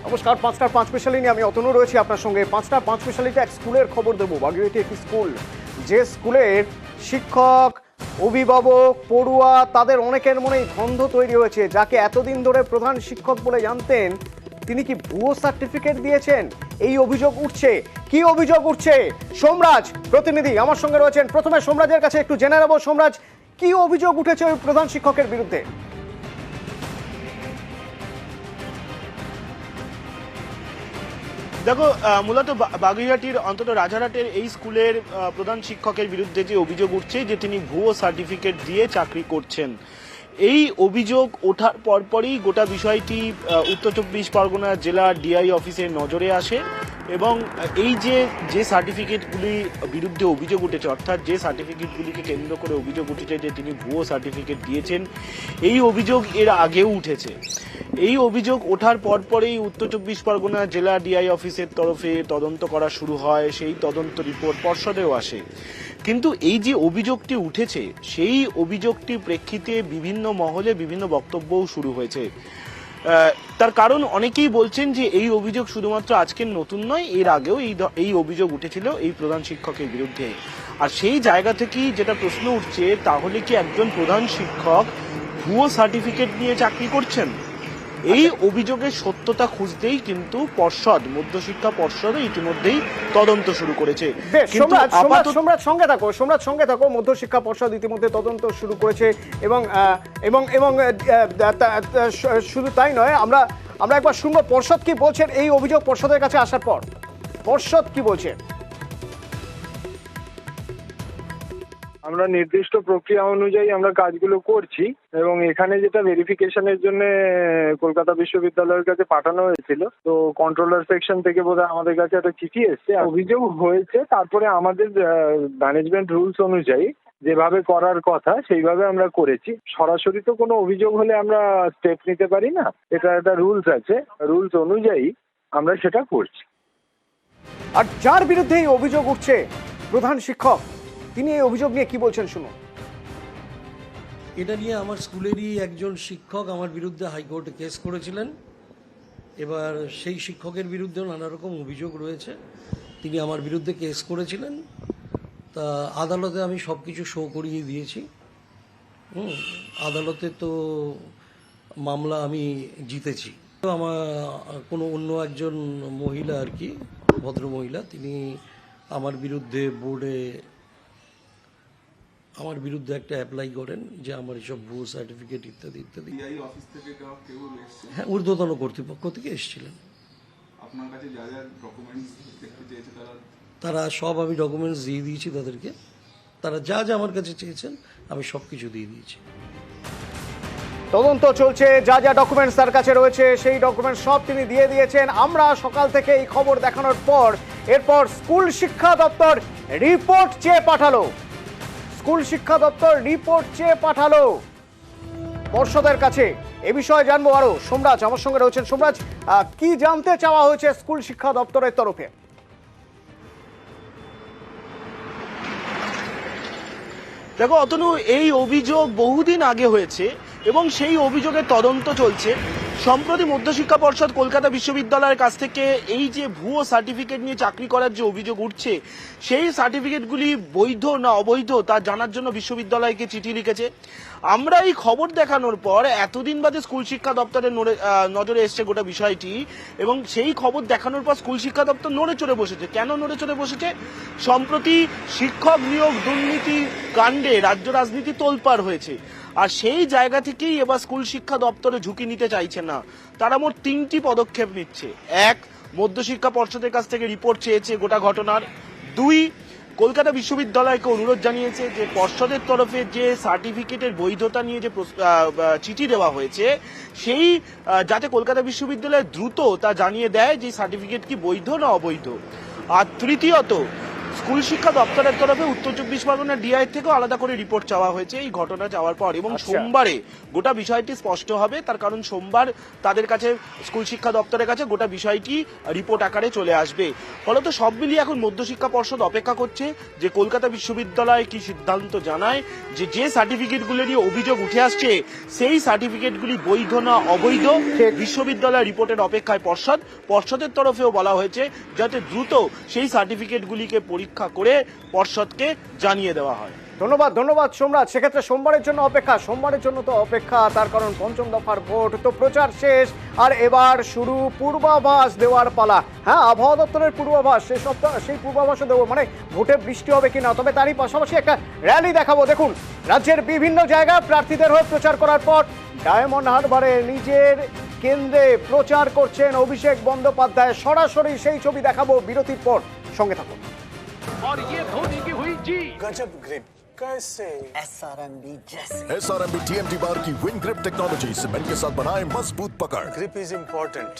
নমস্কার, ৫টার ৫ স্পেশালি নিয়ে আমি অতনু রয়েছি আপনার সঙ্গে। ৫টার ৫ স্পেশালিতে এক স্কুলের খবর দেবো। বাগুইআটি একটি স্কুল, যে স্কুলের শিক্ষক, অভিভাবক, পড়ুয়া তাদের অনেকের মনেই দ্বন্দ্ব তৈরি হয়েছে। যাকে এতদিন ধরে প্রধান শিক্ষক বলে জানতেন, তিনি কি ভুয়ো সার্টিফিকেট দিয়েছেন, এই অভিযোগ উঠছে। কি অভিযোগ উঠছে? সোমরাজ প্রতিনিধি আমার সঙ্গে রয়েছেন। প্রথমে সোমরাজের কাছে একটু জেনে নেব। সোমরাজ, কি অভিযোগ উঠেছে ওই প্রধান শিক্ষকের বিরুদ্ধে? দেখো, মূলত বাগুইআটির অন্তত রাজারহাটের এই স্কুলের প্রধান শিক্ষকের বিরুদ্ধে যে অভিযোগ উঠছে যে তিনি ভুয়ো সার্টিফিকেট দিয়ে চাকরি করছেন, এই অভিযোগ ওঠার পরপরই গোটা বিষয়টি উত্তর চব্বিশ পরগনা জেলা ডিআই অফিসের নজরে আসে এবং এই যে সার্টিফিকেটগুলি বিরুদ্ধে অভিযোগ উঠেছে, অর্থাৎ যে সার্টিফিকেটগুলিকে কেন্দ্র করে অভিযোগ উঠেছে যে তিনি ভুয়ো সার্টিফিকেট দিয়েছেন, এই অভিযোগ এর আগেও উঠেছে। এই অভিযোগ ওঠার পরপরেই উত্তর চব্বিশ পরগনা জেলা ডিআই অফিসের তরফে তদন্ত করা শুরু হয়। সেই তদন্ত রিপোর্ট পর্ষদেও আসে। কিন্তু এই যে অভিযোগটি উঠেছে, সেই অভিযোগটির প্রেক্ষিতে বিভিন্ন মহলে বিভিন্ন বক্তব্যও শুরু হয়েছে। তার কারণ অনেকেই বলছেন যে এই অভিযোগ শুধুমাত্র আজকের নতুন নয়, এর আগেও এই অভিযোগ উঠেছিল এই প্রধান শিক্ষকের বিরুদ্ধে। আর সেই জায়গা থেকেই যেটা প্রশ্ন উঠছে, তাহলে কি একজন প্রধান শিক্ষক ভুয়ো সার্টিফিকেট নিয়ে চাকরি করছেন? এই অভিযোগের সত্যতা খুঁজতেই কিন্তু মধ্যশিক্ষা পর্ষদ ইতিমধ্যেই তদন্ত শুরু করেছে। সোমরাজ সঙ্গে থাকো। মধ্যশিক্ষা পর্ষদ ইতিমধ্যে তদন্ত শুরু করেছে এবং এবং এবং শুধু তাই নয়, আমরা একবার শুনবো পর্ষদ কি বলছেন এই অভিযোগ পর্ষদের কাছে আসার পর। পর্ষদ কি বলছে? আমরা নির্দিষ্ট প্রক্রিয়া অনুযায়ী আমরা কাজগুলো করছি এবং এখানে যেটা ভেরিফিকেশনের জন্য কলকাতা বিশ্ববিদ্যালয়ের কাছে পাঠানো হয়েছিল, তো কন্ট্রোলার সেকশন থেকে বোধহয় আমাদের কাছে একটা চিঠি এসছে, অভিযোগ হয়েছে। তারপরে আমাদের ম্যানেজমেন্ট রুলস অনুযায়ী যেভাবে করার কথা সেইভাবে আমরা করেছি। সরাসরি তো কোনো অভিযোগ হলে আমরা স্টেপ নিতে পারি না, এটা একটা রুলস আছে, রুলস অনুযায়ী আমরা সেটা করছি। আর যার বিরুদ্ধে এই অভিযোগ উঠছে, প্রধান শিক্ষক, তিনি এই অভিযোগ নিয়ে কি বলছেন শুনুন। এটা নিয়ে আমার স্কুলেরই একজন শিক্ষক আমার বিরুদ্ধে হাইকোর্টে কেস করেছিলেন। এবার সেই শিক্ষকের বিরুদ্ধেও নানা রকম অভিযোগ রয়েছে। তিনি আমার বিরুদ্ধে কেস করেছিলেন, তা আদালতে আমি সব কিছু শো করিয়ে দিয়েছি। আদালতে তো মামলা আমি জিতেছি। আমার কোনো অন্য একজন মহিলা আর কি, ভদ্রমহিলা, তিনি আমার বিরুদ্ধে বোর্ডে একটা অ্যাপ্লাই করেন যে আমার এসব ভুয়ো সার্টিফিকেট ইত্যাদি ইত্যাদি। হ্যাঁ, ঊর্ধ্বতন কর্তৃপক্ষ থেকে এসেছিলেন। আপনার কাছে যা যা ডকুমেন্টস দেখতে চেয়েছে তারা সব আমি ডকুমেন্টস দিয়ে দিয়েছি তাদেরকে। তারা যা যা আমার কাছে চেয়েছেন আমি সব কিছু দিয়ে দিয়েছি। তদন্ত চলছে, যা যা ডকুমেন্টস তার কাছে রয়েছে সেই ডকুমেন্টস সব তিনি দিয়ে দিয়েছেন। আমরা সকাল থেকে এই খবর দেখানোর পর এরপর স্কুল শিক্ষা দপ্তর রিপোর্ট চেয়ে পাঠালো। স্কুল শিক্ষা দপ্তর রিপোর্ট চেয়ে পাঠালো পর্ষদের কাছে। এ বিষয়ে জানবো আরো। সোমরাজ আমার সঙ্গে রয়েছেন। সোমরাজ, কি জানতে চাওয়া হয়েছে স্কুল শিক্ষা দপ্তরের তরফে? দেখো অতনু, এই অভিযোগ বহুদিন আগে হয়েছে এবং সেই অভিযোগের তদন্ত চলছে। সম্প্রতি মধ্যশিক্ষা পর্ষদ কলকাতা বিশ্ববিদ্যালয়ের কাছ থেকে এই যে ভুয়ো সার্টিফিকেট নিয়ে চাকরি করার যে অভিযোগ উঠছে, সেই সার্টিফিকেটগুলি বৈধ না অবৈধ তা জানার জন্য বিশ্ববিদ্যালয়কে চিঠি লিখেছে। আমরা এই খবর দেখানোর পর এতদিন বাদে স্কুল শিক্ষা দপ্তরের নজরে এসছে গোটা বিষয়টি এবং সেই খবর দেখানোর পর স্কুল শিক্ষা দপ্তর নড়ে চড়ে বসেছে। কেন নড়ে চড়ে বসেছে? সম্প্রতি শিক্ষক নিয়োগ দুর্নীতি কাণ্ডে রাজ্য রাজনীতি তোলপাড় হয়েছে, আর সেই জায়গা থেকেই এবার স্কুল শিক্ষা দপ্তরে ঝুঁকি নিতে চাইছে না। তারা মোট 3টি পদক্ষেপ নিচ্ছে। 1, মধ্যশিক্ষা পর্ষদের কাছ থেকে রিপোর্ট চেয়েছে গোটা ঘটনার। 2, কলকাতা বিশ্ববিদ্যালয়কে অনুরোধ জানিয়েছে যে পর্ষদের তরফে যে সার্টিফিকেটের বৈধতা নিয়ে যে চিঠি দেওয়া হয়েছে, সেই যাতে কলকাতা বিশ্ববিদ্যালয় দ্রুত তা জানিয়ে দেয় যে সার্টিফিকেট কি বৈধ না অবৈধ। আর তৃতীয়ত, স্কুল শিক্ষা দপ্তরের তরফে উত্তর চব্বিশ পরগনা ডিআই থেকেও আলাদা করে রিপোর্ট চাওয়া হয়েছে এই ঘটনা যাওয়ার পর, এবং আচ্ছা। সোমবারে গোটা বিষয়টি স্পষ্ট হবে। তার কারণ সোমবার তাদের কাছে, স্কুল শিক্ষা দপ্তরের কাছে গোটা বিষয়টি রিপোর্ট আকারে চলে আসবে। ফলত সব মিলিয়ে এখন মধ্যশিক্ষা পর্ষদ অপেক্ষা করছে যে কলকাতা বিশ্ববিদ্যালয় কি সিদ্ধান্ত জানায়, যে সার্টিফিকেটগুলো নিয়ে অভিযোগ উঠে আসছে সেই সার্টিফিকেটগুলি বৈধ না অবৈধ। ঠিক। বিশ্ববিদ্যালয় রিপোর্টের অপেক্ষায় পর্ষদের তরফেও বলা হয়েছে যাতে দ্রুত সেই সার্টিফিকেটগুলিকে পরীক্ষা করে পর্ষদকে জানিয়ে দেওয়া হয়। ধন্যবাদ সম্রাট। সেক্ষেত্রে সোমবারের জন্য অপেক্ষা, তার কারণ পঞ্চম দফার ভোট তো প্রচার শেষ, আর এবার শুরু পূর্বাভাস দেওয়ার পালা। হ্যাঁ, আবহাওয়া দপ্তরের পূর্বাভাস, সেই পূর্বাভাসও দেবো, মানে ভোটে বৃষ্টি হবে কিনা। তবে তারই পাশাপাশি একটা র্যালি দেখাবো। দেখুন, রাজ্যের বিভিন্ন জায়গায় প্রার্থীদের হয়ে প্রচার করার পর ডায়মন্ড হারবারে নিজের কেন্দ্রে প্রচার করছেন অভিষেক বন্দ্যোপাধ্যায়। সরাসরি সেই ছবি দেখাবো বিরতির পর, সঙ্গে থাকুন। गजब ग्रिप कैसे SRMB जैसे SRMB TMT बार की विन ग्रिप टेक्नोलॉजी सीमेंट के साथ बनाए मजबूत पकड़। Grip is important